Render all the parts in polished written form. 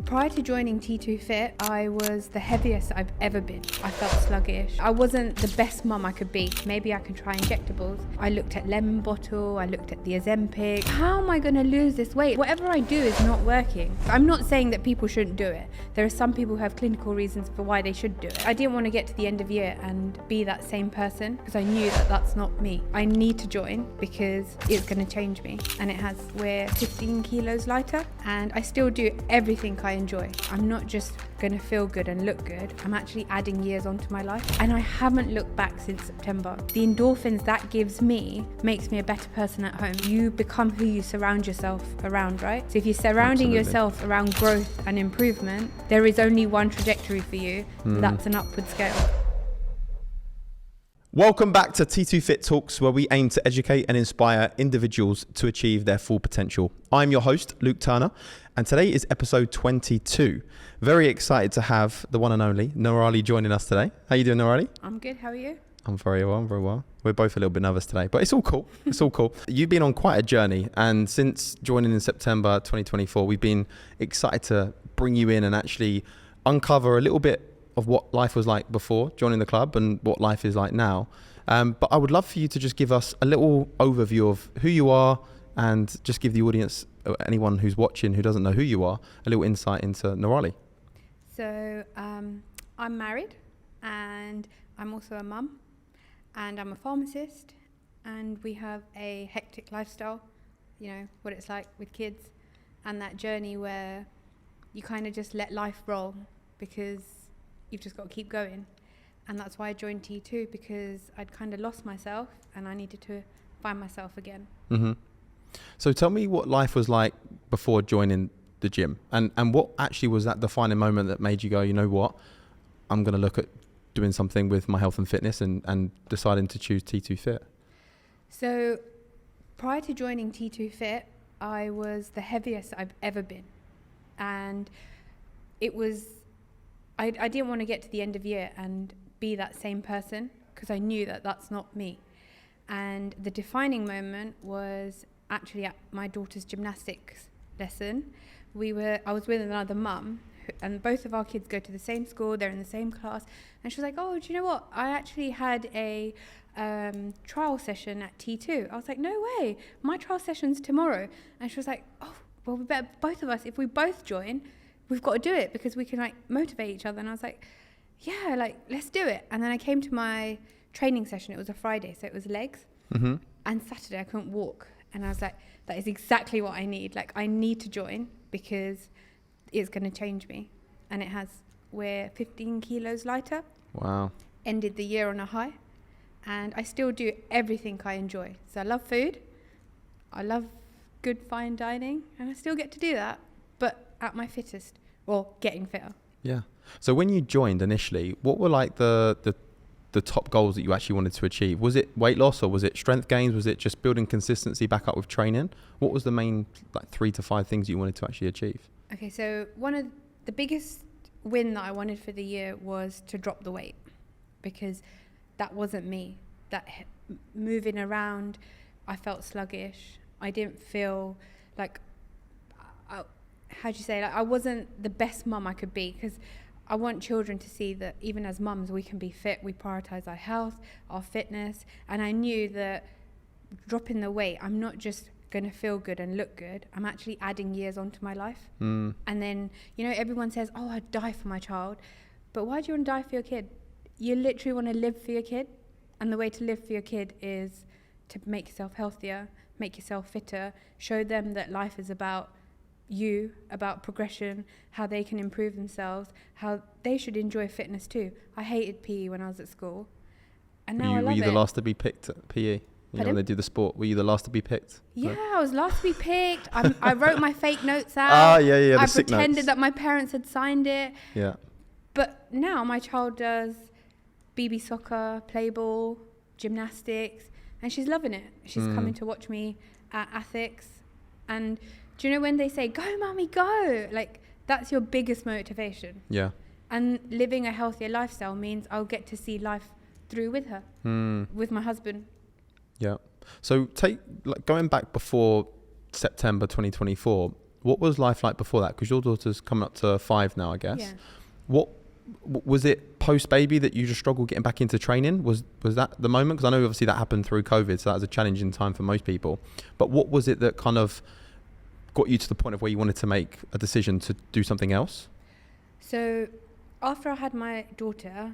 Prior to joining T2 Fit, I was the heaviest I've ever been. I felt sluggish. I wasn't the best mum I could be. Maybe I can try injectables. I looked at lemon bottle, I looked at the Ozempic. How am I going to lose this weight? Whatever I do is not working. I'm not saying that people shouldn't do it. There are some people who have clinical reasons for why they should do it. I didn't want to get to the end of year and be that same person because I knew that that's not me. I need to join because it's going to change me, and it has. We're 15 kilos lighter and I still do everything I enjoy. I'm not just going to feel good and look good. I'm actually adding years onto my life, and I haven't looked back since September. The endorphins that gives me makes me a better person at home. You become who you surround yourself around, right? So if you're surrounding yourself around growth and improvement, there is only one trajectory for you. That's an upward scale. Welcome back to T2 Fit Talks, where we aim to educate and inspire individuals to achieve their full potential. I'm your host, Luke Turner, and today is episode 22. Very excited to have the one and only Nirali joining us today. How you doing, Nirali? I'm good. How are you? I'm very well. We're both a little bit nervous today, but it's all cool. It's all cool. You've been on quite a journey, and since joining in September 2024, we've been excited to bring you in and actually uncover a little bit of what life was like before joining the club and what life is like now. But I would love for you to just give us a little overview of who you are and just give the audience, anyone who's watching who doesn't know who you are, a little insight into Nirali. So I'm married and I'm also a mum and I'm a pharmacist, and we have a hectic lifestyle, you know, what it's like with kids and that journey where you kind of just let life roll because you've just got to keep going. And that's why I joined T2, because I'd kind of lost myself and I needed to find myself again. Mm-hmm. So tell me what life was like before joining the gym, and what actually was that defining moment that made you go, you know what, I'm going to look at doing something with my health and fitness, and deciding to choose T2 Fit. So prior to joining T2 Fit, I was the heaviest I've ever been. And it was, I didn't want to get to the end of year and be that same person because I knew that that's not me. And the defining moment was actually at my daughter's gymnastics lesson. I was with another mum, and both of our kids go to the same school, they're in the same class. And she was like, oh, do you know what? I actually had a trial session at T2. I was like, no way, my trial session's tomorrow. And she was like, oh, well, we better, both of us, if we both join, we've got to do it because we can like motivate each other. And I was like, yeah, like, let's do it. And then I came to my training session. It was a Friday, so it was legs. Mm-hmm. And Saturday I couldn't walk. And I was like, that is exactly what I need. Like, I need to join because it's going to change me. And it has. We're 15 kilos lighter. Wow. Ended the year on a high. And I still do everything I enjoy. So I love food. I love good fine dining. And I still get to do that, but at my fittest, or getting fitter. Yeah. So when you joined initially, what were like the top goals that you actually wanted to achieve? Was it weight loss, or was it strength gains? Was it just building consistency back up with training? What was the main 3 to 5 things you wanted to actually achieve? Okay, so one of the biggest win that I wanted for the year was to drop the weight, because that wasn't me. That moving around, I felt sluggish. I didn't feel like, I wasn't the best mum I could be, because I want children to see that even as mums, we can be fit. We prioritize our health, our fitness. And I knew that dropping the weight, I'm not just going to feel good and look good. I'm actually adding years onto my life. And then, you know, everyone says, oh, I'd die for my child. But why do you want to die for your kid? You literally want to live for your kid. And the way to live for your kid is to make yourself healthier, make yourself fitter, show them that life is about you, about progression, how they can improve themselves, how they should enjoy fitness too. I hated PE when I was at school, and now I love it. Were you the last to be picked at PE? You know, when they do the sport, were you the last to be picked? Yeah, I was last to be picked. I wrote my fake notes out. Yeah. I pretended that my parents had signed it. Yeah. But now my child does BB soccer, play ball, gymnastics, and she's loving it. She's coming to watch me at ATHX, and do you know when they say, go, mommy, go? Like, that's your biggest motivation. Yeah. And living a healthier lifestyle means I'll get to see life through with her, with my husband. Yeah. So going back before September 2024, What was life like before that? Because your daughter's coming up to 5 now, I guess. Yeah. What was it post-baby that you just struggled getting back into training? Was that the moment? Because I know obviously that happened through COVID, so that was a challenging time for most people. But what was it that kind of got you to the point of where you wanted to make a decision to do something else? So after I had my daughter,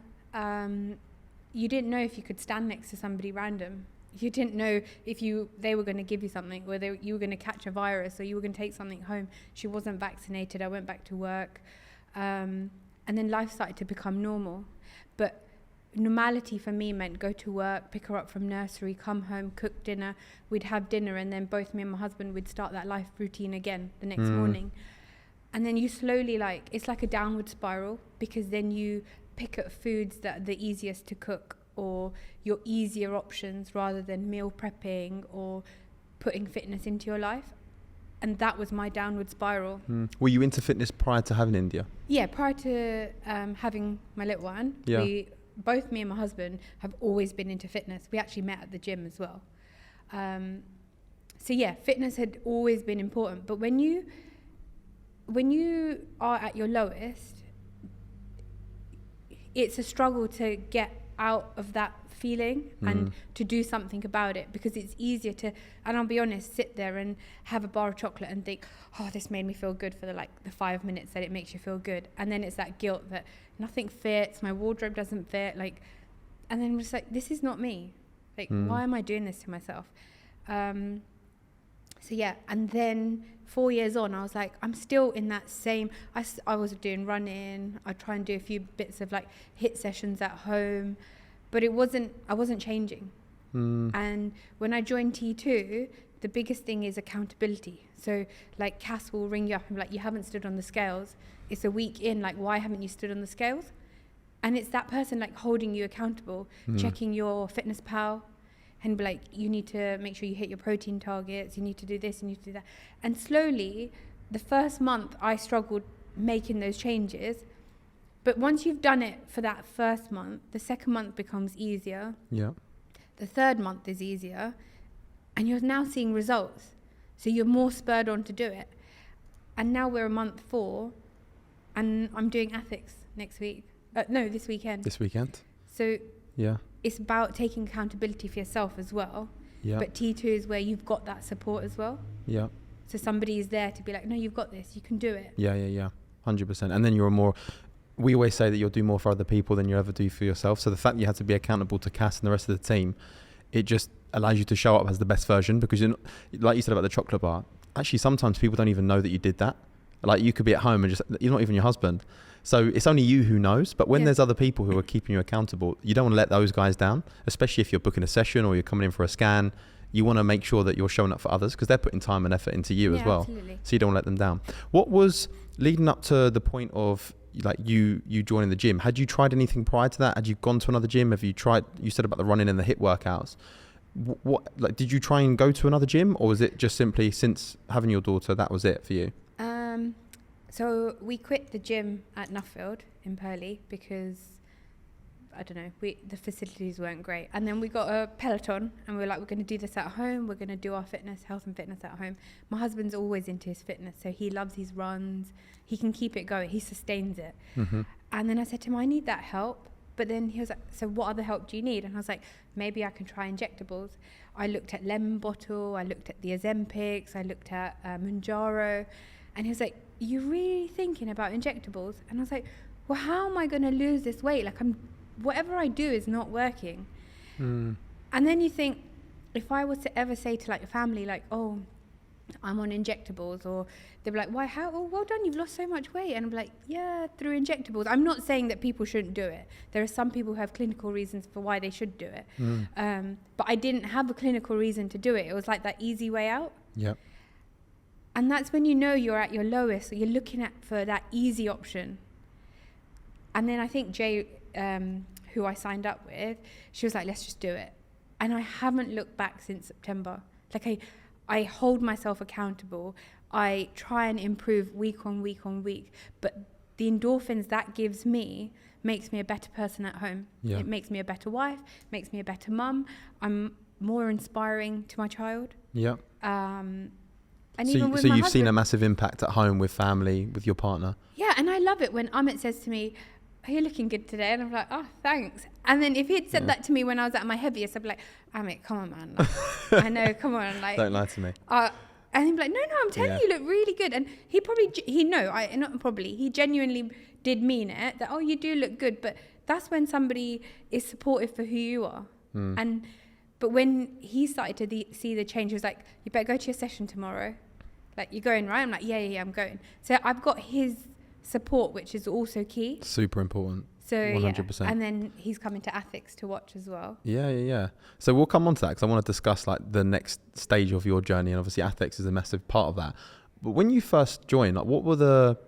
you didn't know if you could stand next to somebody random. You didn't know if they were going to give you something, or you were going to catch a virus, or you were going to take something home. She wasn't vaccinated. I went back to work. And then life started to become normal. But normality for me meant go to work, pick her up from nursery, come home, cook dinner. We'd have dinner, and then both me and my husband would start that life routine again the next morning. And then you slowly, it's like a downward spiral, because then you pick up foods that are the easiest to cook, or your easier options, rather than meal prepping or putting fitness into your life. And that was my downward spiral. Were you into fitness prior to having India? Yeah, prior to having my little one, both me and my husband have always been into fitness. We actually met at the gym as well. So yeah, fitness had always been important. But when you are at your lowest, it's a struggle to get out of that feeling and to do something about it, because it's easier to, and I'll be honest, sit there and have a bar of chocolate and think, oh, this made me feel good for the 5 minutes that it makes you feel good, and then it's that guilt that nothing fits, my wardrobe doesn't fit, and then I'm just like, this is not me, why am I doing this to myself? So yeah, and then 4 years on, I was like, I'm still in that same, I was doing running, I try and do a few bits of HIIT sessions at home, but I wasn't changing. And when I joined T2, the biggest thing is accountability. So Cass will ring you up and be like, you haven't stood on the scales. It's a week in, why haven't you stood on the scales? And it's that person holding you accountable, checking your fitness pal, and be like, you need to make sure you hit your protein targets, you need to do this, you need to do that. And slowly, the first month I struggled making those changes. But once you've done it for that first month, the second month becomes easier. Yeah. The third month is easier. And you're now seeing results. So you're more spurred on to do it. And now we're month 4, and I'm doing ATHX next week. This weekend. This weekend. So yeah, it's about taking accountability for yourself as well. Yeah. But T2 is where you've got that support as well. Yeah. So somebody is there to be like, no, you've got this. You can do it. Yeah. 100%. And then you're more... We always say that you'll do more for other people than you ever do for yourself. So the fact that you had to be accountable to Cass and the rest of the team, it just allows you to show up as the best version, because like you said about the chocolate bar, actually sometimes people don't even know that you did that. You could be at home and you're not even your husband. So it's only you who knows. But when there's other people who are keeping you accountable, you don't want to let those guys down, especially if you're booking a session or you're coming in for a scan. You want to make sure that you're showing up for others, because they're putting time and effort into you as well. Absolutely. So you don't let them down. What was leading up to the point of you joining the gym? Had you tried anything prior to that? Had you gone to another gym? Have you tried, you said about the running and the HIIT workouts. What did you try and go to another gym, or was it just simply since having your daughter, that was it for you? So we quit the gym at Nuffield in Purley because, I don't know, the facilities weren't great. And then we got a Peloton, and we were like, we're going to do this at home. We're going to do our health and fitness at home. My husband's always into his fitness, so he loves his runs. He can keep it going. He sustains it. Mm-hmm. And then I said to him, I need that help. But then he was like, so what other help do you need? And I was like, maybe I can try injectables. I looked at Lemon Bottle. I looked at the Ozempics. I looked at Mounjaro. And he was like, you're really thinking about injectables? And I was like, well, how am I going to lose this weight? Whatever I do is not working. And then you think, if I was to ever say to a family, oh, I'm on injectables, or they'd be like, why, how? Oh, well done, you've lost so much weight. And I'm like, yeah, through injectables. I'm not saying that people shouldn't do it. There are some people who have clinical reasons for why they should do it. But I didn't have a clinical reason to do it. It was that easy way out. Yeah. And that's when you're at your lowest, so you're looking for that easy option. And then I think Jay, who I signed up with, she was like, let's just do it. And I haven't looked back since September. I hold myself accountable. I try and improve week on week on week. But the endorphins that gives me makes me a better person at home. Yeah. It makes me a better wife, makes me a better mum. I'm more inspiring to my child. Yeah. And So, even with so my you've seen a husband. massive impact at home with family, with your partner. Yeah, and I love it when Amit says to me, "Are you looking good today?" And I'm like, "Oh, thanks." And then if he'd said that to me when I was at my heaviest, I'd be like, "Amit, come on, man. Like, I know, come on." Like, Don't lie to me. and he'd be like, "No, I'm telling Yeah. you, you look really good." And he probably, he genuinely did mean it. That, oh, you do look good. But that's when somebody is supportive for who you are. But when he started to see the change, he was like, "You better go to your session tomorrow. Like, you're going, right?" I'm like, yeah, I'm going. So I've got his support, which is also key. Super important. So 100%. yeah, and then he's coming to ATHX to watch as well. Yeah. So we'll come on to that because I want to discuss like the next stage of your journey, and obviously ATHX is a massive part of that. But when you first joined, like, what were the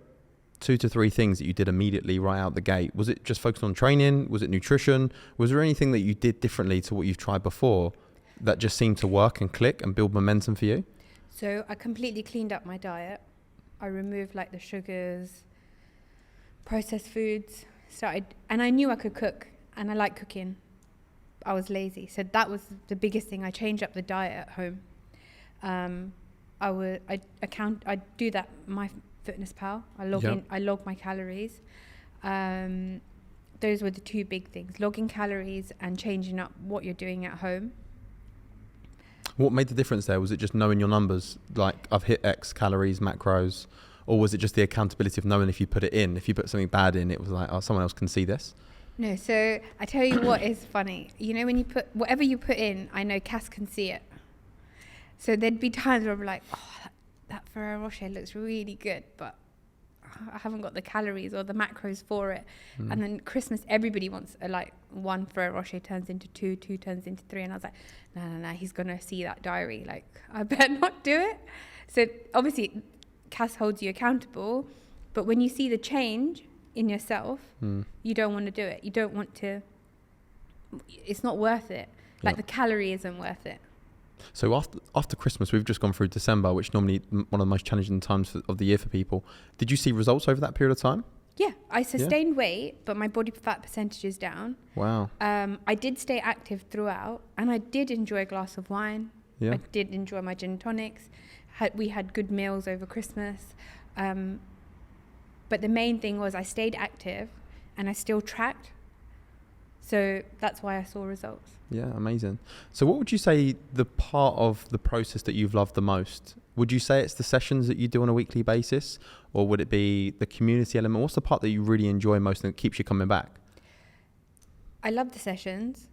2 to 3 things that you did immediately right out the gate? Was it just focused on training? Was it nutrition? Was there anything that you did differently to what you've tried before that just seemed to work and click and build momentum for you? So I completely cleaned up my diet. I removed like the sugars, processed foods, and I knew I could cook, and I like cooking. I was lazy. So that was the biggest thing. I changed up the diet at home. I do that, my Fitness Pal. I log my calories. Those were the 2 big things, logging calories and changing up what you're doing at home. What made the difference there? Was it just knowing your numbers? Like, I've hit X calories, macros, or was it just the accountability of knowing if you put it in, if you put something bad in, it was like, oh, someone else can see this? No, so I tell you what is funny. You know, when you put, whatever you put in, I know Cass can see it. So there'd be times where I'm like, oh, that Ferrero Rocher looks really good, but I haven't got the calories or the macros for it. And then Christmas, everybody wants like 1 Ferrero Rocher turns into 2 turns into 3. And I was like, no, he's going to see that diary. Like, I better not do it. So obviously, Cass holds you accountable. But when you see the change in yourself, you don't want to do it. You don't want to, it's not worth it. Like, the calorie isn't worth it. So after Christmas, we've just gone through December, which normally one of the most challenging times of the year for people. Did you see results over that period of time? Yeah, I sustained weight, but my body fat percentage is down. Wow. I did stay active throughout, and I did enjoy a glass of wine. Yeah. I did enjoy my gin and tonics. We had good meals over Christmas. But the main thing was I stayed active, and I still tracked. So that's why I saw results. Yeah, amazing. So what would you say the part of the process that you've loved the most? Would you say it's the sessions that you do on a weekly basis, or would it be the community element? What's the part that you really enjoy most and keeps you coming back? I love the sessions.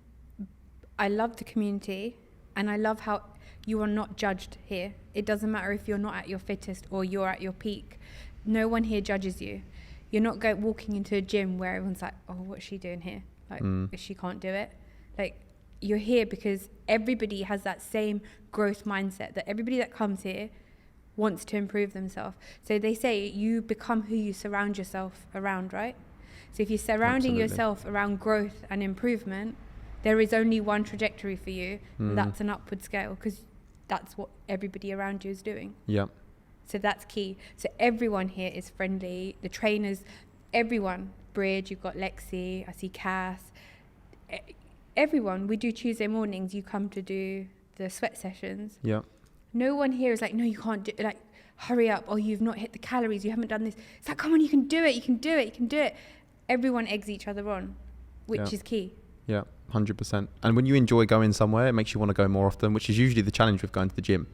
I love the community, and I love how you are not judged here. It doesn't matter if you're not at your fittest or you're at your peak. No one here judges you. You're not walking into a gym where everyone's like, oh, what's she doing here? Like, if she can't do it. Like, you're here because everybody has that same growth mindset, that everybody that comes here wants to improve themselves. So they say you become who you surround yourself around, right? So if you're surrounding yourself around growth and improvement, there is only one trajectory for you, and that's an upward scale, because that's what everybody around you is doing. Yeah. So that's key. So everyone here is friendly. The trainers, everyone. Bridge, you've got Lexi, I see Cass. Everyone. We do Tuesday mornings. You come to do the sweat sessions. Yeah. No one here is like, no, you can't do it. Like, hurry up. Oh, you've not hit the calories. You haven't done this. It's like, come on, you can do it. You can do it. You can do it. Everyone eggs each other on, which is key. Yeah, 100%. And when you enjoy going somewhere, it makes you want to go more often, which is usually the challenge with going to the gym.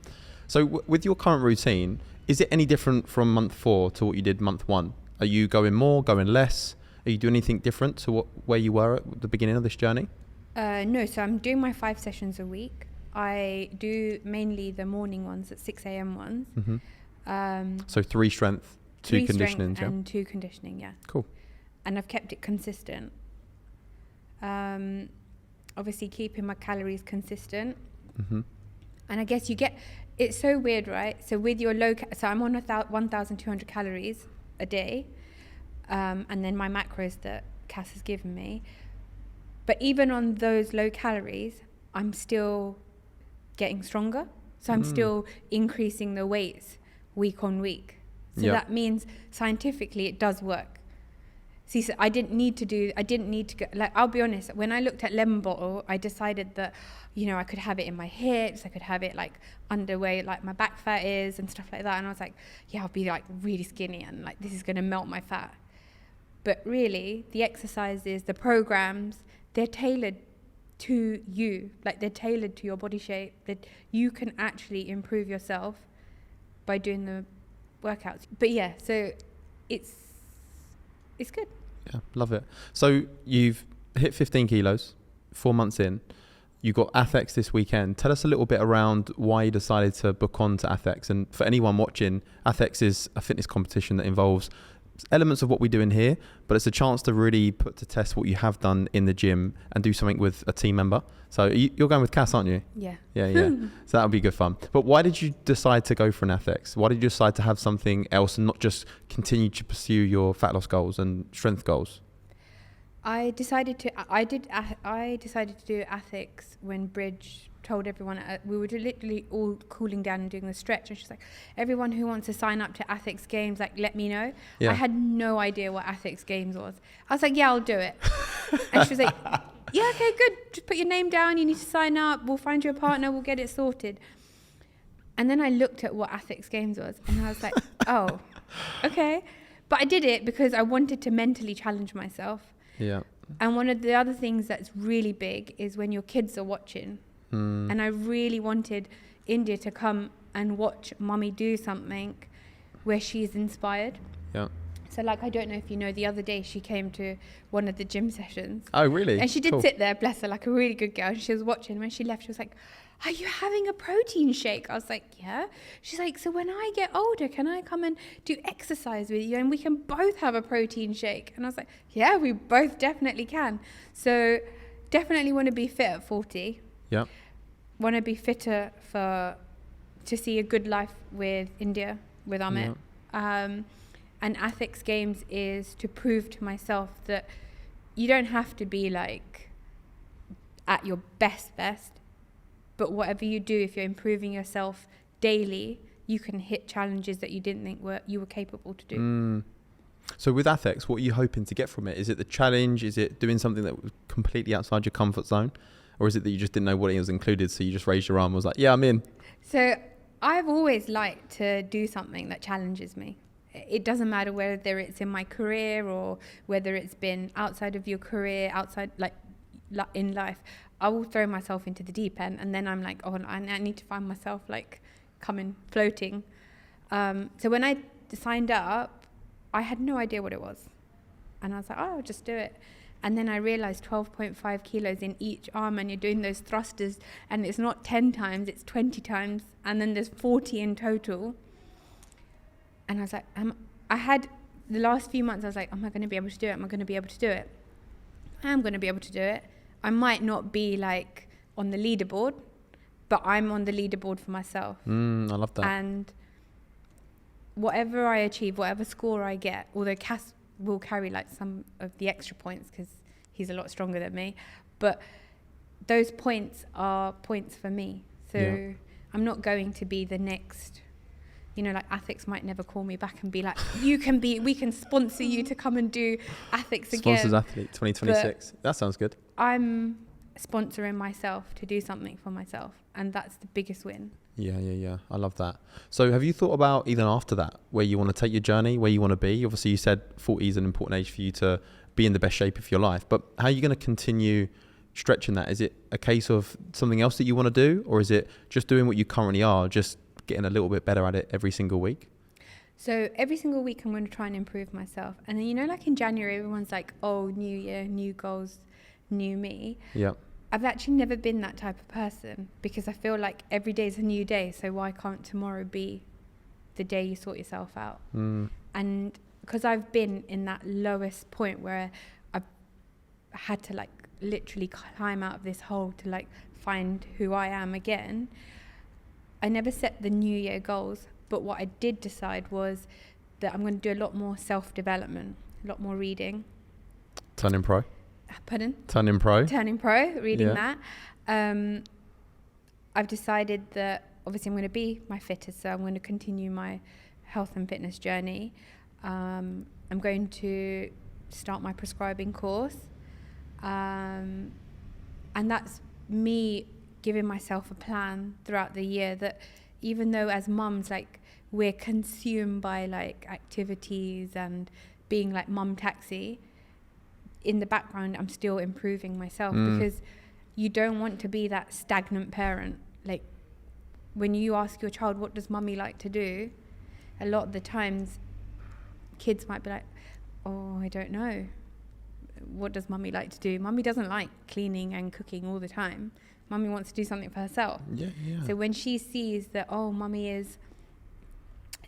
So with your current routine, is it any different from month 4 to what you did month 1? Are you going more, going less? Are you doing anything different to where you were at the beginning of this journey? No, so I'm doing my 5 sessions a week. I do mainly the morning ones at 6 a.m. ones. So 3 strength, 2 conditioning, and 2 conditioning, yeah. Cool. And I've kept it consistent. Obviously keeping my calories consistent. And I guess it's so weird, right? So with your so I'm on 1,200 calories a day. And then my macros that Cass has given me. But even on those low calories, I'm still getting stronger. So I'm still increasing the weights week on week. So that means scientifically it does work. See, so I didn't need to go, like, I'll be honest, when I looked at lemon bottle, I decided that, you know, I could have it in my hips, I could have it like under where like my back fat is and stuff like that. And I was like, yeah, I'll be like really skinny and like this is going to melt my fat. But really, the exercises, the programs, they're tailored to you, like they're tailored to your body shape, that you can actually improve yourself by doing the workouts. But yeah, so it's good. Yeah, love it. So you've hit 15 kilos, 4 months in. You got ATHX this weekend. Tell us a little bit around why you decided to book on to ATHX. And for anyone watching, ATHX is a fitness competition that involves elements of what we do in here, but it's a chance to really put to test what you have done in the gym and do something with a team member. So you're going with Cass, aren't you? Yeah. Yeah. So that'll be good fun. But why did you decide to go for an ATHX? Why did you decide to have something else and not just continue to pursue your fat loss goals and strength goals? I decided to do ATHX when Bridge told everyone, we were literally all cooling down and doing the stretch, and she's like, everyone who wants to sign up to ATHX Games, like, let me know. Yeah. I had no idea what ATHX Games was. I was like, yeah, I'll do it. And she was like, yeah, okay, good, just put your name down, you need to sign up, we'll find you a partner, we'll get it sorted. And then I looked at what ATHX Games was, and I was like, oh, okay. But I did it because I wanted to mentally challenge myself. Yeah. And one of the other things that's really big is when your kids are watching. And I really wanted India to come and watch mummy do something where she's inspired. Yeah. So like, I don't know if you know, the other day she came to one of the gym sessions. Oh, really? And she did sit there, bless her, like a really good girl. She was watching. When she left, she was like, are you having a protein shake? I was like, yeah. She's like, so when I get older, can I come and do exercise with you and we can both have a protein shake? And I was like, yeah, we both definitely can. So definitely want to be fit at 40. Yeah. Want to be fitter to see a good life with India, with Amit. Yeah. And ATHX Games is to prove to myself that you don't have to be like at your best, but whatever you do, if you're improving yourself daily, you can hit challenges that you didn't think you were capable to do. So with ATHX, what are you hoping to get from it? Is it the challenge? Is it doing something that was completely outside your comfort zone? Or is it that you just didn't know what it was included, so you just raised your arm and was like, yeah, I'm in? So I've always liked to do something that challenges me. It doesn't matter whether it's in my career or whether it's been outside of your career, outside like in life. I will throw myself into the deep end, and then I'm like, oh, I need to find myself like coming floating. So when I signed up, I had no idea what it was, and I was like, oh, I'll just do it. And then I realized 12.5 kilos in each arm, and you're doing those thrusters, and it's not 10 times, it's 20 times, and then there's 40 in total. And I was like, I had the last few months, I was like, am I going to be able to do it? Am I going to be able to do it? I am going to be able to do it. I might not be like on the leaderboard, but I'm on the leaderboard for myself. I love that. And whatever I achieve, whatever score I get, although Cass will carry like some of the extra points because he's a lot stronger than me, but those points are points for me. So I'm not going to be the next, you know, like ATHX might never call me back and be like, we can sponsor you to come and do ATHX again. Sponsors Athlete 2026. That sounds good. I'm sponsoring myself to do something for myself, and that's the biggest win. Yeah. I love that. So have you thought about, even after that, where you want to take your journey, where you want to be? Obviously you said 40 is an important age for you to be in the best shape of your life, but how are you going to continue stretching that? Is it a case of something else that you want to do, or is it just doing what you currently are, just getting a little bit better at it every single week? So every single week I'm going to try and improve myself. And then, you know, like in January, everyone's like, oh, new year, new goals, new me. Yeah. I've actually never been that type of person, because I feel like every day is a new day. So why can't tomorrow be the day you sort yourself out? And because I've been in that lowest point where I've had to like literally climb out of this hole to like find who I am again, I never set the new year goals. But what I did decide was that I'm going to do a lot more self-development, a lot more reading. Turning pro? Pardon? Turning pro, reading that. I've decided that obviously I'm going to be my fittest, so I'm going to continue my health and fitness journey. I'm going to start my prescribing course. And that's me giving myself a plan throughout the year, that even though as mums, like, we're consumed by like activities and being like mum taxi, in the background I'm still improving myself, because you don't want to be that stagnant parent. Like, when you ask your child, what does mummy like to do, a lot of the times kids might be like, oh, I don't know, what does mummy like to do? Mummy doesn't like cleaning and cooking all the time. Mummy wants to do something for herself. So when she sees that, oh, mummy is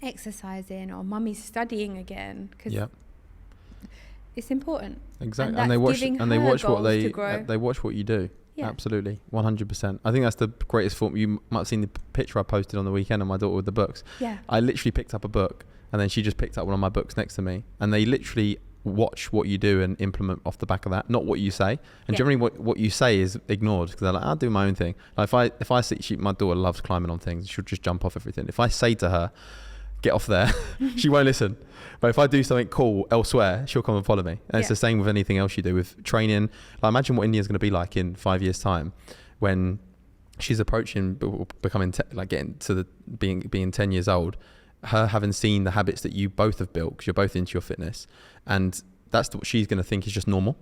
exercising or mummy's studying again, because it's important. Exactly. And they watch what you do. Absolutely, 100%. I think that's the greatest form. You might have seen the picture I posted on the weekend of my daughter with the books. I literally picked up a book, and then she just picked up one of my books next to me, and they literally watch what you do and implement off the back of that, not what you say. And generally what you say is ignored, because they're like, I'll do my own thing. Like if I see, my daughter loves climbing on things, she'll just jump off everything. If I say to her, get off there, she won't listen. But if I do something cool elsewhere, she'll come and follow me. And it's the same with anything else you do with training. Like, imagine what India's going to be like in 5 years time, when she's approaching becoming getting to the being 10 years old, her having seen the habits that you both have built, because you're both into your fitness, and that's what she's going to think is just normal.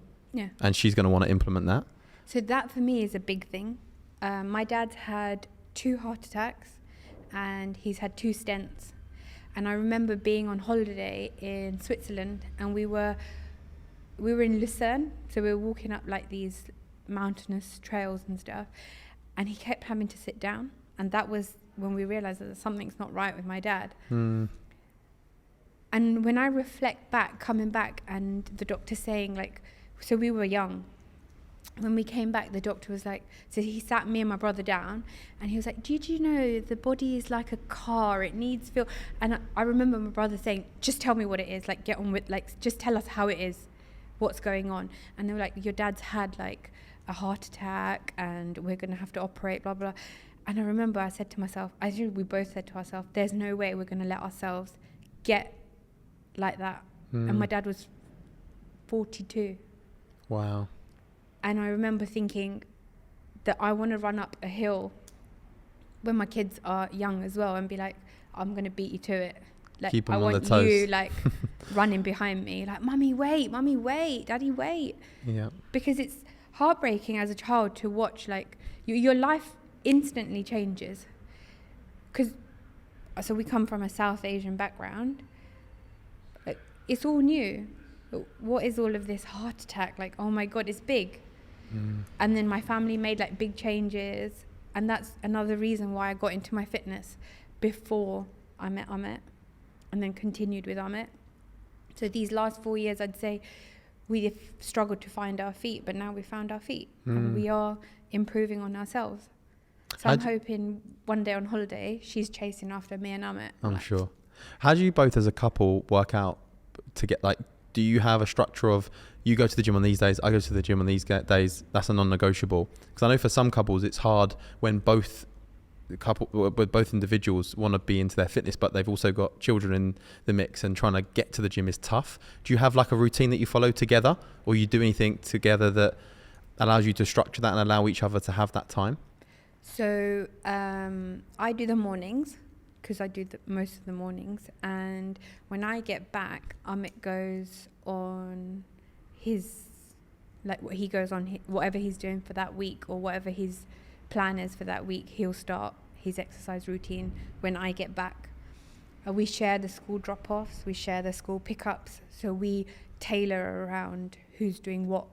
And she's going to want to implement that. So that for me is a big thing. My dad's had 2 heart attacks, and he's had 2 stents. And I remember being on holiday in Switzerland, and we were in Lucerne, so we were walking up like these mountainous trails and stuff, and he kept having to sit down, and that was when we realized that something's not right with my dad. And when I reflect back, coming back, and the doctor saying, like, so we were young. When we came back, the doctor was like, so he sat me and my brother down, and he was like, did you know the body is like a car, it needs fuel? And I remember my brother saying, just tell me what it is, like, get on with, like, just tell us how it is, what's going on. And they were like, your dad's had like a heart attack, and we're going to have to operate, blah, blah. And I remember I said to myself, we both said to ourselves, there's no way we're going to let ourselves get like that. And my dad was 42. Wow. And I remember thinking that I want to run up a hill when my kids are young as well, and be like, I'm going to beat you to it. Like, keep them I on want their toes. you like running behind me, like, mummy wait, daddy wait. Because it's heartbreaking as a child to watch, like, your life instantly changes. Because so we come from a South Asian background. Like, it's all new. What is all of this heart attack? Like, oh my God, it's big. And then my family made like big changes, and that's another reason why I got into my fitness before I met Amit, and then continued with Amit. So these last 4 years, I'd say we've struggled to find our feet, but now we found our feet, and we are improving on ourselves. So I'm hoping one day on holiday, she's chasing after me and Amit. I'm sure. How do you both as a couple work out to get, like, do you have a structure of, you go to the gym on these days, I go to the gym on these days, that's a non-negotiable? Because I know for some couples it's hard when both individuals want to be into their fitness, but they've also got children in the mix, and trying to get to the gym is tough. Do you have like a routine that you follow together, or you do anything together that allows you to structure that and allow each other to have that time? So I do the mornings, because I do most of the mornings, and when I get back, Amit goes on his, like, what he goes on, whatever he's doing for that week, or whatever his plan is for that week, he'll start his exercise routine when I get back. We share the school drop-offs, we share the school pickups, so we tailor around who's doing what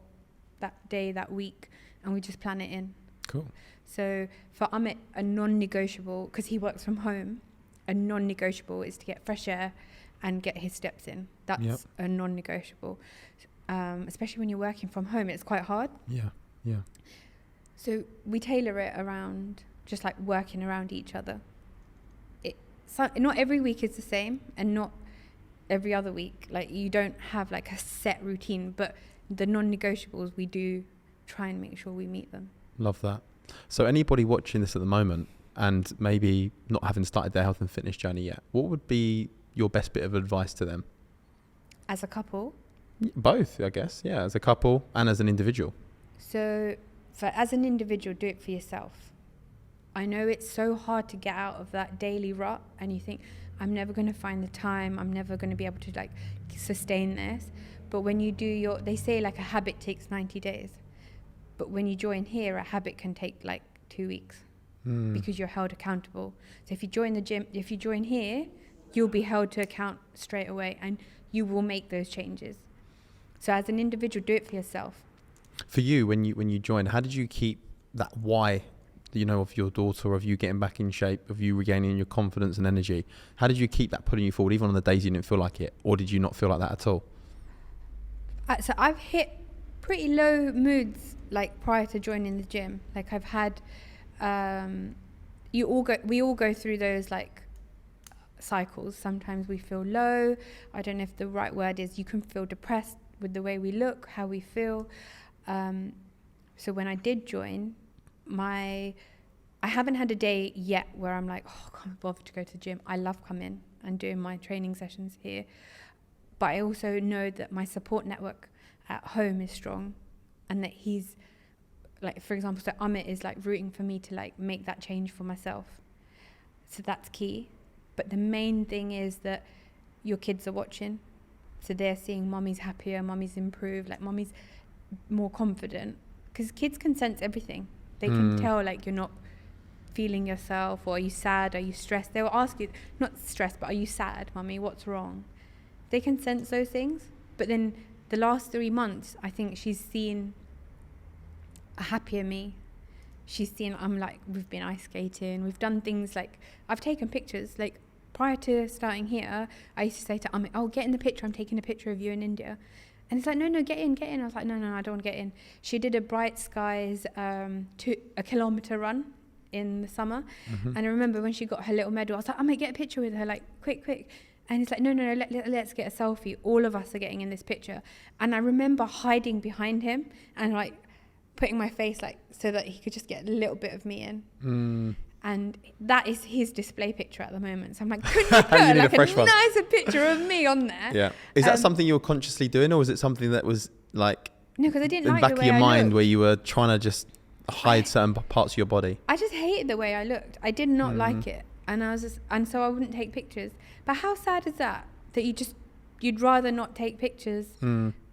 that day, that week, and we just plan it in. Cool. So for Amit, a non-negotiable, because he works from home, a non-negotiable is to get fresh air and get his steps in. That's a non-negotiable. Especially when you're working from home, it's quite hard. So we tailor it around just like working around each other. Not every week is the same, and not every other week. Like, you don't have like a set routine, but the non-negotiables, we do try and make sure we meet them. Love that. So anybody watching this at the moment and maybe not having started their health and fitness journey yet, what would be your best bit of advice to them? As a couple? Both, I guess. Yeah, as a couple and as an individual. So as an individual, do it for yourself. I know it's so hard to get out of that daily rut, and you think, I'm never going to find the time, I'm never going to be able to like sustain this. But when you do they say like a habit takes 90 days. But when you join here, a habit can take like 2 weeks because you're held accountable. So if you join the gym, if you join here, you'll be held to account straight away, and you will make those changes. So as an individual, do it for yourself. For you, when you joined, how did you keep that why, of your daughter, of you getting back in shape, of you regaining your confidence and energy? How did you keep that putting you forward, even on the days you didn't feel like it? Or did you not feel like that at all? So I've hit pretty low moods like prior to joining the gym. Like I've had, we all go through those like cycles. Sometimes we feel low. I don't know if the right word is, you can feel depressed with the way we look, how we feel. So when I did join, I haven't had a day yet where I'm like, oh, I can't bother to go to the gym. I love coming and doing my training sessions here. But I also know that my support network at home is strong, and that he's like, for example, so Amit is like rooting for me to like make that change for myself. So that's key. But the main thing is that your kids are watching. So they're seeing mommy's happier, mommy's improved, like mommy's more confident. Because kids can sense everything. They can tell like you're not feeling yourself, or are you sad, are you stressed? They will ask you, not stressed, but are you sad, mummy, what's wrong? They can sense those things. But then the last 3 months, I think she's seen a happier me. She's seen, we've been ice skating, we've done things like, I've taken pictures. Like prior to starting here, I used to say to Amit, oh, get in the picture, I'm taking a picture of you in India. And it's like, no, get in. I was like, no, I don't want to get in. She did a Bright Skies a kilometre run in the summer. And I remember when she got her little medal, I was like, I'm going to get a picture with her, like, quick. And it's like, no, let's get a selfie. All of us are getting in this picture. And I remember hiding behind him and like putting my face like so that he could just get a little bit of me in. And that is his display picture at the moment. So I'm like, couldn't you put like a nicer picture of me on there? Yeah. Is that something you were consciously doing, or was it something that was like no, because I didn't in like the back the of your way mind I where you were trying to just hide certain parts of your body? I just hated the way I looked. I did not like it. And so I wouldn't take pictures. But how sad is that you'd rather not take pictures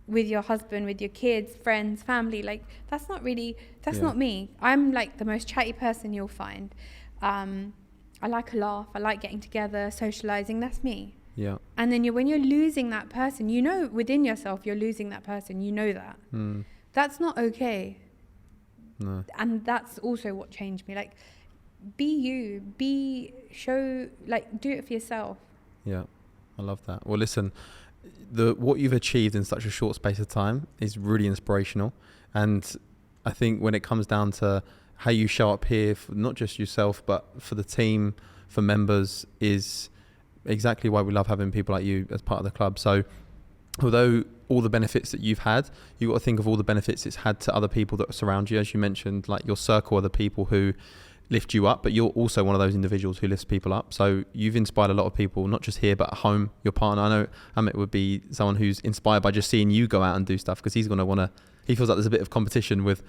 with your husband, with your kids, friends, family? Like that's not me. I'm like the most chatty person you'll find. I like a laugh. I like getting together, socializing. That's me. Yeah. And then when you're losing that person, within yourself, you're losing that person. That. That's not okay. No. And that's also what changed me. Like, be you. Do it for yourself. Yeah, I love that. Well, listen, what you've achieved in such a short space of time is really inspirational. And I think when it comes down to how you show up here, for not just yourself, but for the team, for members, is exactly why we love having people like you as part of the club. So although all the benefits that you've had, you've got to think of all the benefits it's had to other people that surround you. As you mentioned, like your circle are the people who lift you up, but you're also one of those individuals who lifts people up. So you've inspired a lot of people, not just here, but at home. Your partner, I know Amit would be someone who's inspired by just seeing you go out and do stuff, because he's going to want to, he feels like there's a bit of competition with,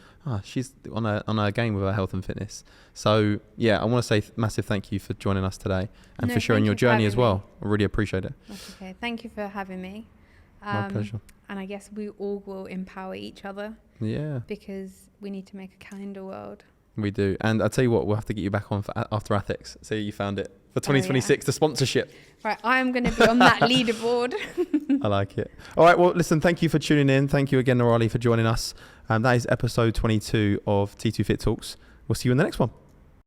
she's on her game with her health and fitness. So yeah, I want to say massive thank you for joining us today and for sharing your journey as well. I really appreciate it. That's okay. Thank you for having me. My pleasure. And I guess we all will empower each other. Yeah. Because we need to make a kinder world. We do. And I'll tell you what, we'll have to get you back on after ATHX. So you found it. For 2026, the sponsorship. Right, I'm going to be on that leaderboard. I like it. All right, well, listen, thank you for tuning in. Thank you again, Nirali, for joining us. That is episode 22 of T2 Fit Talks. We'll see you in the next one.